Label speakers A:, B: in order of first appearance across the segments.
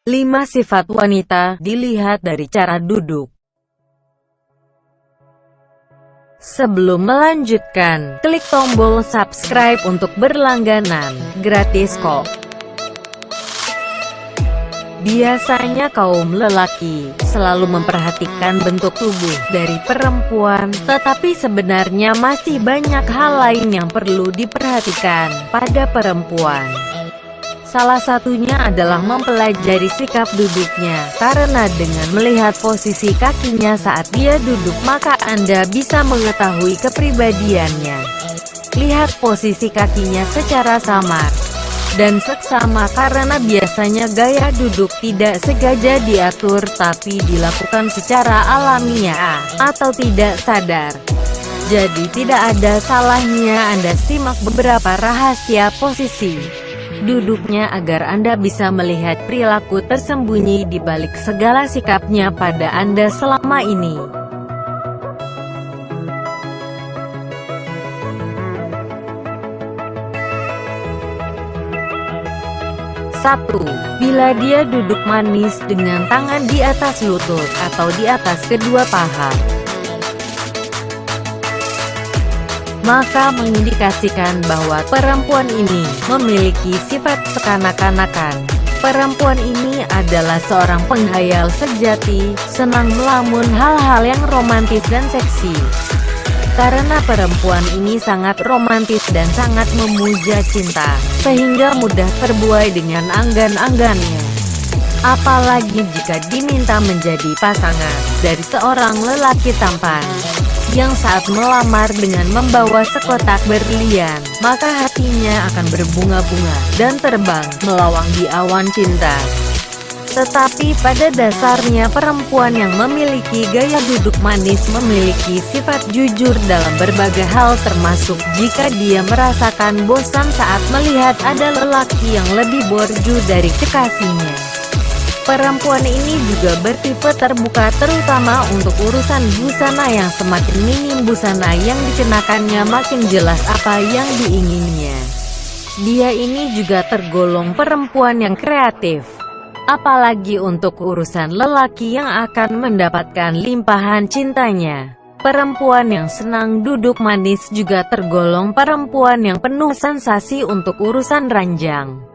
A: 5 sifat wanita dilihat dari cara duduk. Sebelum melanjutkan, klik tombol subscribe untuk berlangganan, gratis kok. Biasanya kaum lelaki selalu memperhatikan bentuk tubuh dari perempuan, tetapi sebenarnya masih banyak hal lain yang perlu diperhatikan pada perempuan. Salah satunya adalah mempelajari sikap duduknya, karena dengan melihat posisi kakinya saat dia duduk maka Anda bisa mengetahui kepribadiannya. Lihat posisi kakinya secara samar dan seksama, karena biasanya gaya duduk tidak sengaja diatur tapi dilakukan secara alamiah atau tidak sadar. Jadi tidak ada salahnya Anda simak beberapa rahasia posisi duduknya agar Anda bisa melihat perilaku tersembunyi di balik segala sikapnya pada Anda selama ini. Satu, bila dia duduk manis dengan tangan di atas lutut atau di atas kedua paha, maka mengindikasikan bahwa perempuan ini memiliki sifat kekanak-kanakan. Perempuan ini adalah seorang penghayal sejati, senang melamun hal-hal yang romantis dan seksi. Karena perempuan ini sangat romantis dan sangat memuja cinta, sehingga mudah terbuai dengan anggan-anggannya. Apalagi jika diminta menjadi pasangan dari seorang lelaki tampan yang saat melamar dengan membawa sekotak berlian, maka hatinya akan berbunga-bunga dan terbang melawang di awan cinta. Tetapi pada dasarnya perempuan yang memiliki gaya duduk manis memiliki sifat jujur dalam berbagai hal, termasuk jika dia merasakan bosan saat melihat ada lelaki yang lebih borju dari kekasihnya. Perempuan ini juga bertipe terbuka, terutama untuk urusan busana. Yang semakin minim busana yang dikenakannya, makin jelas apa yang diinginnya. Dia ini juga tergolong perempuan yang kreatif, apalagi untuk urusan lelaki yang akan mendapatkan limpahan cintanya. Perempuan yang senang duduk manis juga tergolong perempuan yang penuh sensasi untuk urusan ranjang.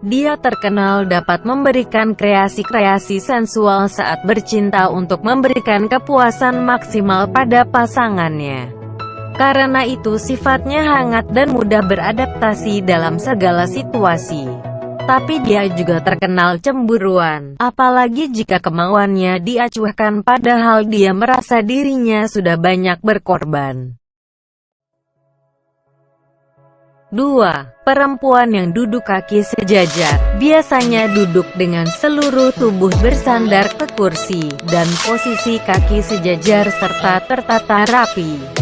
A: Dia terkenal dapat memberikan kreasi-kreasi sensual saat bercinta untuk memberikan kepuasan maksimal pada pasangannya. Karena itu sifatnya hangat dan mudah beradaptasi dalam segala situasi. Tapi dia juga terkenal cemburuan, apalagi jika kemauannya diacuhkan padahal dia merasa dirinya sudah banyak berkorban. 2. Perempuan yang duduk kaki sejajar, biasanya duduk dengan seluruh tubuh bersandar ke kursi, dan posisi kaki sejajar serta tertata rapi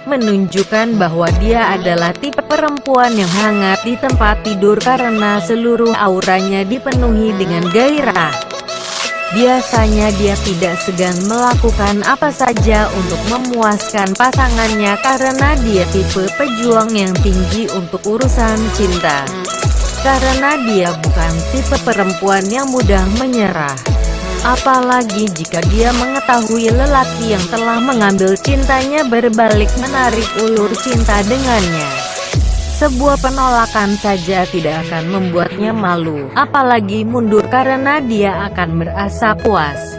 A: menunjukkan bahwa dia adalah tipe perempuan yang hangat di tempat tidur karena seluruh auranya dipenuhi dengan gairah. Biasanya dia tidak segan melakukan apa saja untuk memuaskan pasangannya karena dia tipe pejuang yang tinggi untuk urusan cinta. Karena dia bukan tipe perempuan yang mudah menyerah. Apalagi jika dia mengetahui lelaki yang telah mengambil cintanya berbalik menarik ulur cinta dengannya. Sebuah penolakan saja tidak akan membuatnya malu, apalagi mundur, karena dia akan merasa puas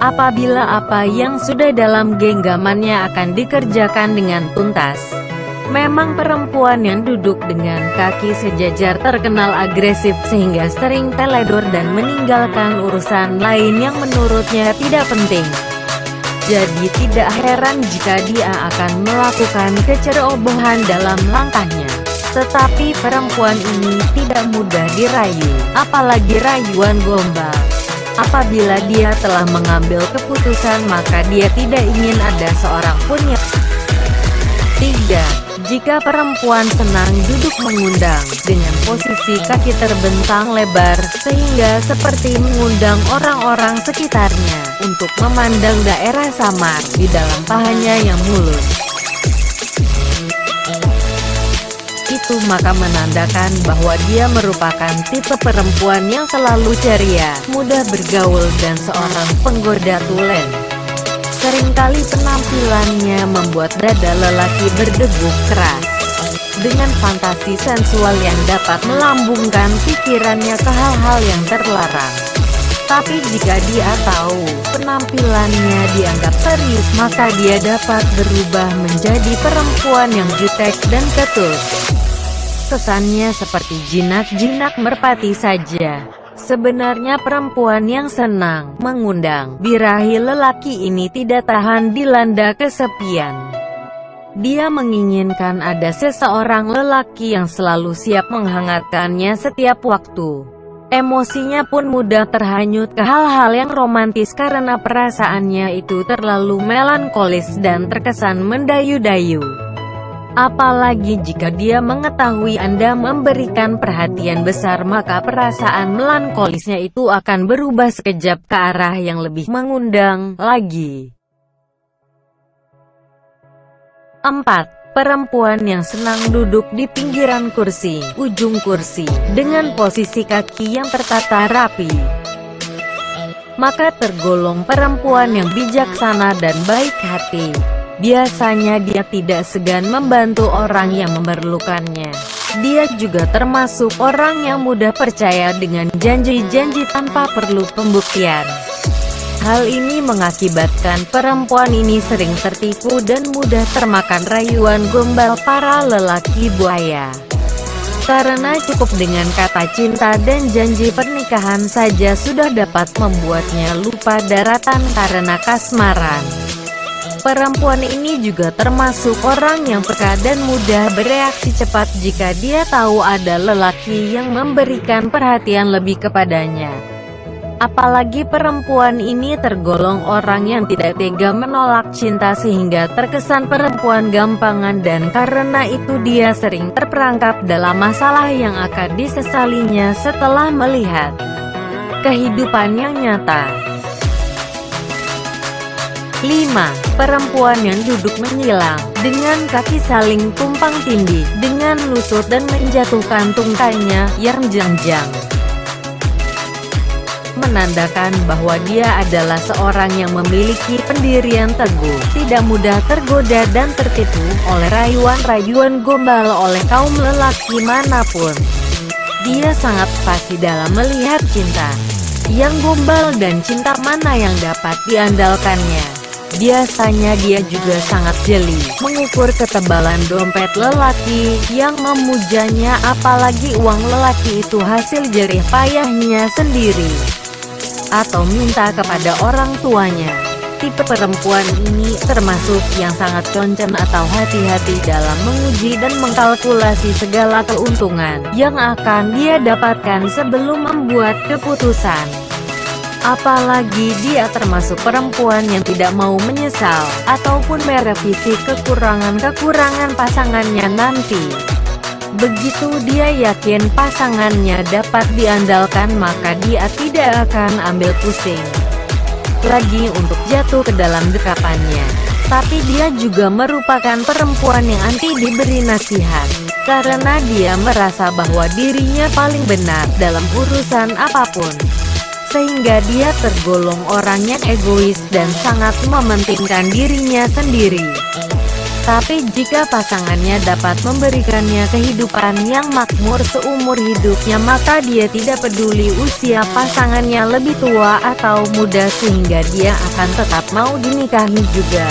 A: apabila apa yang sudah dalam genggamannya akan dikerjakan dengan tuntas. Memang perempuan yang duduk dengan kaki sejajar terkenal agresif sehingga sering teledor dan meninggalkan urusan lain yang menurutnya tidak penting. Jadi tidak heran jika dia akan melakukan kecerobohan dalam langkahnya. Tetapi perempuan ini tidak mudah dirayu, apalagi rayuan gombal. Apabila dia telah mengambil keputusan maka dia tidak ingin ada seorang pun yang 3. Jika perempuan senang duduk mengundang, dengan posisi kaki terbentang lebar, sehingga seperti mengundang orang-orang sekitarnya, untuk memandang daerah samar di dalam pahanya yang mulus. Itu itu maka menandakan bahwa dia merupakan tipe perempuan yang selalu ceria, mudah bergaul dan seorang penggoda tulen. Seringkali penampilannya membuat dada lelaki berdegup keras, dengan fantasi sensual yang dapat melambungkan pikirannya ke hal-hal yang terlarang. Tapi jika dia tahu penampilannya dianggap serius, maka dia dapat berubah menjadi perempuan yang jutek dan ketus. Kesannya seperti jinak-jinak merpati saja. Sebenarnya perempuan yang senang mengundang birahi lelaki ini tidak tahan dilanda kesepian. Dia menginginkan ada seseorang lelaki yang selalu siap menghangatkannya setiap waktu. Emosinya pun mudah terhanyut ke hal-hal yang romantis karena perasaannya itu terlalu melankolis dan terkesan mendayu-dayu. Apalagi jika dia mengetahui Anda memberikan perhatian besar, maka perasaan melankolisnya itu akan berubah sekejap ke arah yang lebih mengundang lagi. 4. Perempuan yang senang duduk di pinggiran kursi, ujung kursi, dengan posisi kaki yang tertata rapi. Maka tergolong perempuan yang bijaksana dan baik hati. Biasanya dia tidak segan membantu orang yang memerlukannya. Dia juga termasuk orang yang mudah percaya dengan janji-janji tanpa perlu pembuktian. Hal ini mengakibatkan perempuan ini sering tertipu dan mudah termakan rayuan gombal para lelaki buaya. Karena cukup dengan kata cinta dan janji pernikahan saja sudah dapat membuatnya lupa daratan karena kasmaran. Perempuan ini juga termasuk orang yang peka dan mudah bereaksi cepat jika dia tahu ada lelaki yang memberikan perhatian lebih kepadanya. Apalagi perempuan ini tergolong orang yang tidak tega menolak cinta sehingga terkesan perempuan gampangan, dan karena itu dia sering terperangkap dalam masalah yang akan disesalinya setelah melihat kehidupan yang nyata. 5. Perempuan yang duduk menyilang, dengan kaki saling tumpang tindih, dengan lutut dan menjatuhkan tungkainya yang jenjang, menandakan bahwa dia adalah seorang yang memiliki pendirian teguh, tidak mudah tergoda dan tertipu oleh rayuan-rayuan gombal oleh kaum lelaki manapun. Dia sangat fasih dalam melihat cinta yang gombal dan cinta mana yang dapat diandalkannya. Biasanya dia juga sangat jeli mengukur ketebalan dompet lelaki yang memujanya, apalagi uang lelaki itu hasil jerih payahnya sendiri atau minta kepada orang tuanya. Tipe perempuan ini termasuk yang sangat concern atau hati-hati dalam menguji dan mengkalkulasi segala keuntungan yang akan dia dapatkan sebelum membuat keputusan. Apalagi dia termasuk perempuan yang tidak mau menyesal ataupun merevisi kekurangan-kekurangan pasangannya nanti. Begitu dia yakin pasangannya dapat diandalkan, maka dia tidak akan ambil pusing lagi untuk jatuh ke dalam dekapannya. Tapi dia juga merupakan perempuan yang anti diberi nasihat, karena dia merasa bahwa dirinya paling benar dalam urusan apapun. Sehingga dia tergolong orang yang egois dan sangat mementingkan dirinya sendiri. Tapi jika pasangannya dapat memberikannya kehidupan yang makmur seumur hidupnya, maka dia tidak peduli usia pasangannya lebih tua atau muda, sehingga dia akan tetap mau dinikahi juga.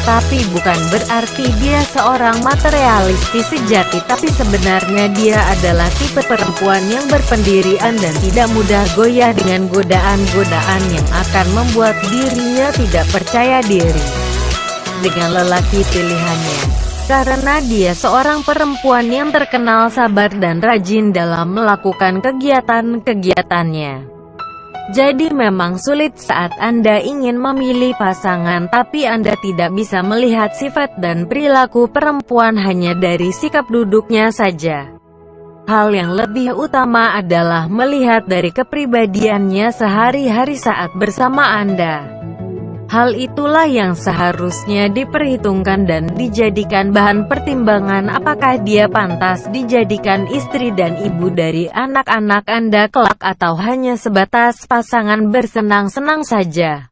A: Tapi bukan berarti dia seorang materialistis sejati, tapi sebenarnya dia adalah tipe perempuan yang berpendirian dan tidak mudah goyah dengan godaan-godaan yang akan membuat dirinya tidak percaya diri dengan lelaki pilihannya. Karena dia seorang perempuan yang terkenal sabar dan rajin dalam melakukan kegiatan-kegiatannya. Jadi memang sulit saat Anda ingin memilih pasangan, tapi Anda tidak bisa melihat sifat dan perilaku perempuan hanya dari sikap duduknya saja. Hal yang lebih utama adalah melihat dari kepribadiannya sehari-hari saat bersama Anda. Hal itulah yang seharusnya diperhitungkan dan dijadikan bahan pertimbangan apakah dia pantas dijadikan istri dan ibu dari anak-anak Anda kelak atau hanya sebatas pasangan bersenang-senang saja.